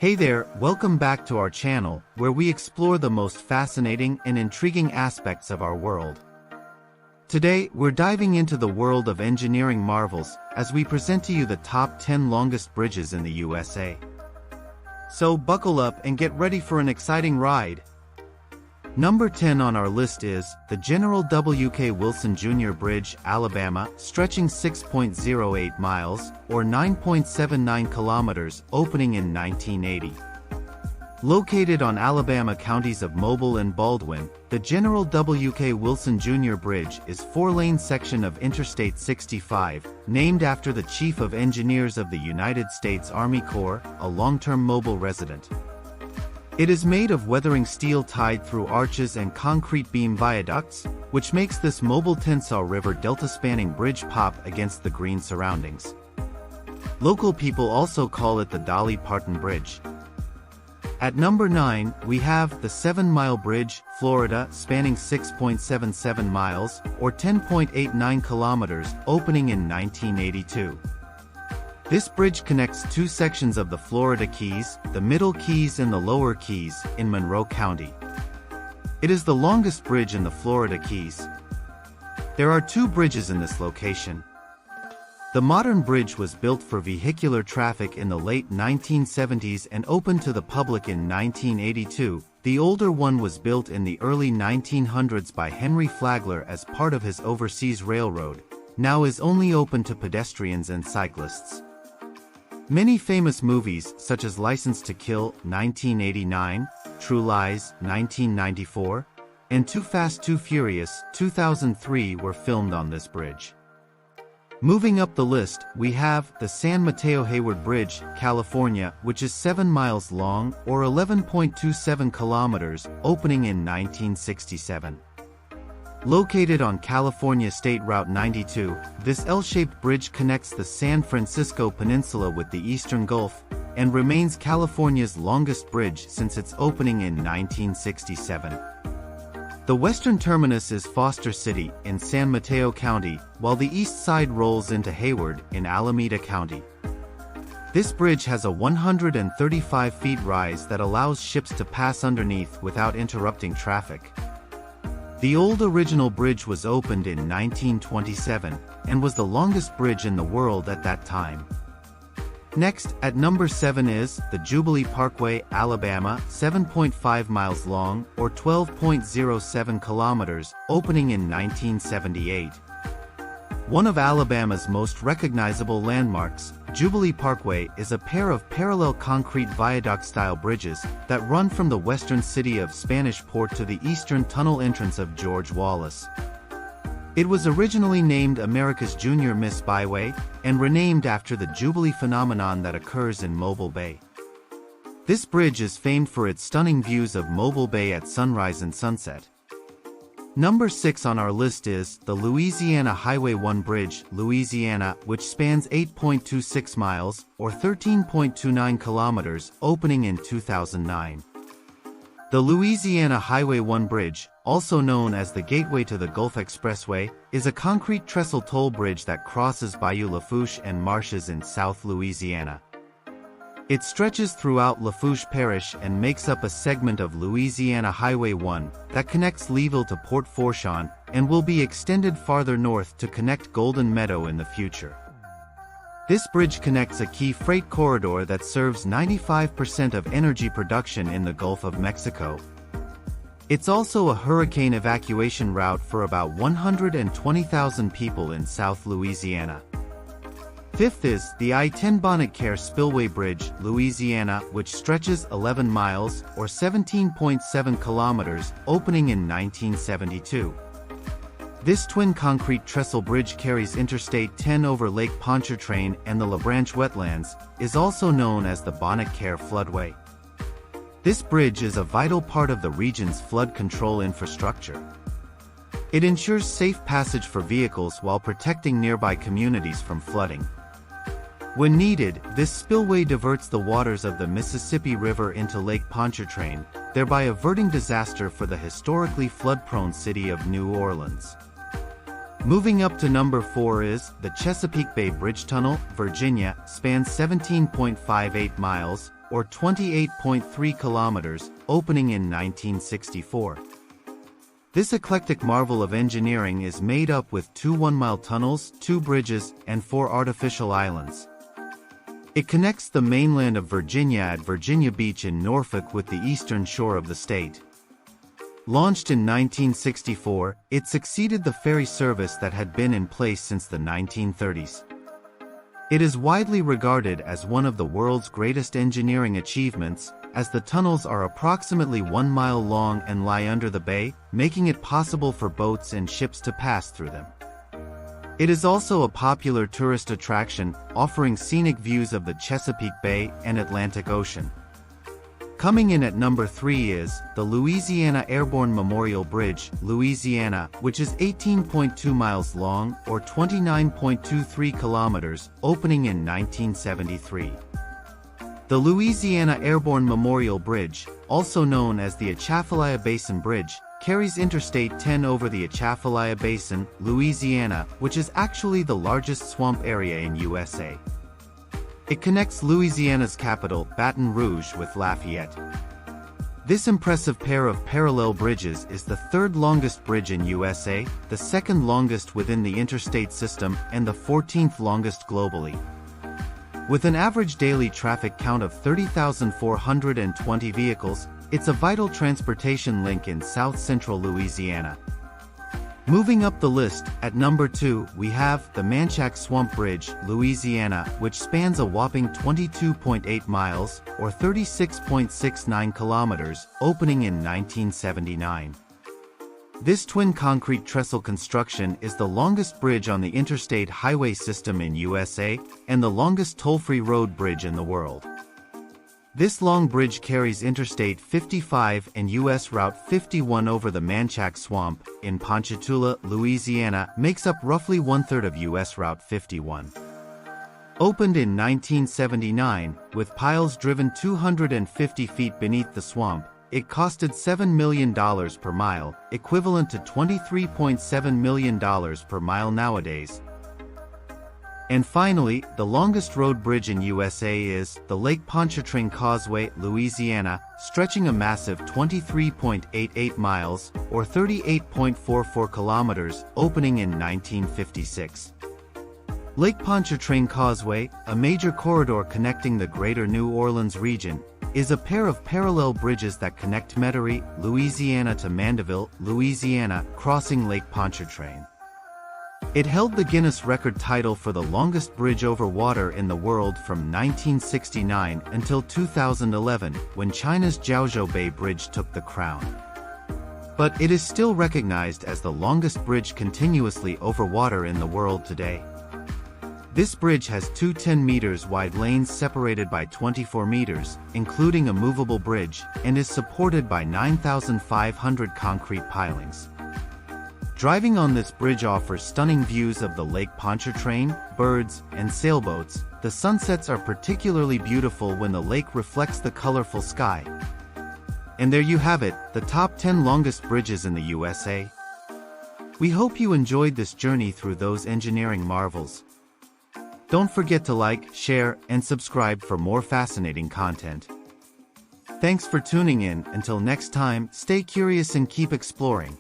Hey there, welcome back to our channel, where we explore the most fascinating and intriguing aspects of our world. Today, we're diving into the world of engineering marvels, as we present to you the top 10 longest bridges in the USA. So buckle up and get ready for an exciting ride. Number 10 on our list is the General W.K. Wilson Jr. Bridge, Alabama, stretching 6.08 miles, or 9.79 kilometers, opening in 1980. Located on Alabama counties of Mobile and Baldwin, the General W.K. Wilson Jr. Bridge is a four-lane section of Interstate 65, named after the Chief of Engineers of the United States Army Corps, a long-term Mobile resident. It is made of weathering steel tied through arches and concrete beam viaducts, which makes this Mobile Tensas River Delta-spanning bridge pop against the green surroundings. Local people also call it the Dolly Parton Bridge. At number 9, we have the 7 Mile Bridge, Florida, spanning 6.77 miles, or 10.89 kilometers, opening in 1982. This bridge connects two sections of the Florida Keys, the Middle Keys and the Lower Keys, in Monroe County. It is the longest bridge in the Florida Keys. There are two bridges in this location. The modern bridge was built for vehicular traffic in the late 1970s and opened to the public in 1982. The older one was built in the early 1900s by Henry Flagler as part of his overseas railroad, now is only open to pedestrians and cyclists. Many famous movies, such as License to Kill, 1989, True Lies, 1994, and Too Fast, Too Furious, 2003 were filmed on this bridge. Moving up the list, we have the San Mateo Hayward Bridge, California, which is 7 miles long, or 11.27 kilometers, opening in 1967. Located on California State Route 92, this L-shaped bridge connects the San Francisco Peninsula with the Eastern Gulf, and remains California's longest bridge since its opening in 1967. The western terminus is Foster City, in San Mateo County, while the east side rolls into Hayward, in Alameda County. This bridge has a 135 feet rise that allows ships to pass underneath without interrupting traffic. The old original bridge was opened in 1927, and was the longest bridge in the world at that time. Next, at number 7 is the Jubilee Parkway, Alabama, 7.5 miles long, or 12.07 kilometers, opening in 1978. One of Alabama's most recognizable landmarks, Jubilee Parkway is a pair of parallel concrete viaduct-style bridges that run from the western city of Spanish Port to the eastern tunnel entrance of George Wallace. It was originally named America's Junior Miss Byway, and renamed after the Jubilee phenomenon that occurs in Mobile Bay. This bridge is famed for its stunning views of Mobile Bay at sunrise and sunset. Number 6 on our list is the Louisiana Highway 1 Bridge, Louisiana, which spans 8.26 miles, or 13.29 kilometers, opening in 2009. The Louisiana Highway 1 Bridge, also known as the Gateway to the Gulf Expressway, is a concrete trestle toll bridge that crosses Bayou Lafourche and marshes in South Louisiana. It stretches throughout Lafourche Parish and makes up a segment of Louisiana Highway 1 that connects Leeville to Port Fourchon, and will be extended farther north to connect Golden Meadow in the future. This bridge connects a key freight corridor that serves 95% of energy production in the Gulf of Mexico. It's also a hurricane evacuation route for about 120,000 people in South Louisiana. Fifth is the I-10 Bonnet-Care Spillway Bridge, Louisiana, which stretches 11 miles, or 17.7 kilometers, opening in 1972. This twin concrete trestle bridge carries Interstate 10 over Lake Pontchartrain and the LaBranche wetlands, is also known as the Bonnet-Care Floodway. This bridge is a vital part of the region's flood control infrastructure. It ensures safe passage for vehicles while protecting nearby communities from flooding. When needed, this spillway diverts the waters of the Mississippi River into Lake Pontchartrain, thereby averting disaster for the historically flood-prone city of New Orleans. Moving up to number 4 is the Chesapeake Bay Bridge Tunnel, Virginia, spans 17.58 miles, or 28.3 kilometers, opening in 1964. This eclectic marvel of engineering is made up with 2 one-mile tunnels, 2 bridges, and 4 artificial islands. It connects the mainland of Virginia at Virginia Beach in Norfolk with the eastern shore of the state. Launched in 1964, it succeeded the ferry service that had been in place since the 1930s. It is widely regarded as one of the world's greatest engineering achievements, as the tunnels are approximately 1 mile long and lie under the bay, making it possible for boats and ships to pass through them. It is also a popular tourist attraction, offering scenic views of the Chesapeake Bay and Atlantic Ocean. Coming in at number 3 is the Louisiana Airborne Memorial Bridge, Louisiana, which is 18.2 miles long or 29.23 kilometers, opening in 1973. The Louisiana Airborne Memorial Bridge, also known as the Atchafalaya Basin Bridge, carries Interstate 10 over the Atchafalaya Basin, Louisiana, which is actually the largest swamp area in USA. It connects Louisiana's capital, Baton Rouge, with Lafayette. This impressive pair of parallel bridges is the 3rd longest bridge in USA, the 2nd longest within the interstate system, and the 14th longest globally. With an average daily traffic count of 30,420 vehicles, it's a vital transportation link in south-central Louisiana. Moving up the list, at number 2, we have the Manchac Swamp Bridge, Louisiana, which spans a whopping 22.8 miles, or 36.69 kilometers, opening in 1979. This twin concrete trestle construction is the longest bridge on the interstate highway system in USA, and the longest toll-free road bridge in the world. This long bridge carries Interstate 55 and US Route 51 over the Manchac Swamp, in Ponchatoula, Louisiana, makes up roughly 1/3 of US Route 51. Opened in 1979, with piles driven 250 feet beneath the swamp, it costed $7 million per mile, equivalent to $23.7 million per mile nowadays. And finally, the longest road bridge in USA is the Lake Pontchartrain Causeway, Louisiana, stretching a massive 23.88 miles, or 38.44 kilometers, opening in 1956. Lake Pontchartrain Causeway, a major corridor connecting the greater New Orleans region, is a pair of parallel bridges that connect Metairie, Louisiana to Mandeville, Louisiana, crossing Lake Pontchartrain. It held the Guinness record title for the longest bridge over water in the world from 1969 until 2011, when China's Jiaozhou Bay Bridge took the crown. But it is still recognized as the longest bridge continuously over water in the world today. This bridge has 2 10 meters wide lanes separated by 24 meters, including a movable bridge, and is supported by 9,500 concrete pilings. Driving on this bridge offers stunning views of the Lake Pontchartrain, birds, and sailboats. The sunsets are particularly beautiful when the lake reflects the colorful sky. And there you have it, the top 10 longest bridges in the USA. We hope you enjoyed this journey through those engineering marvels. Don't forget to like, share, and subscribe for more fascinating content. Thanks for tuning in. Until next time, stay curious and keep exploring.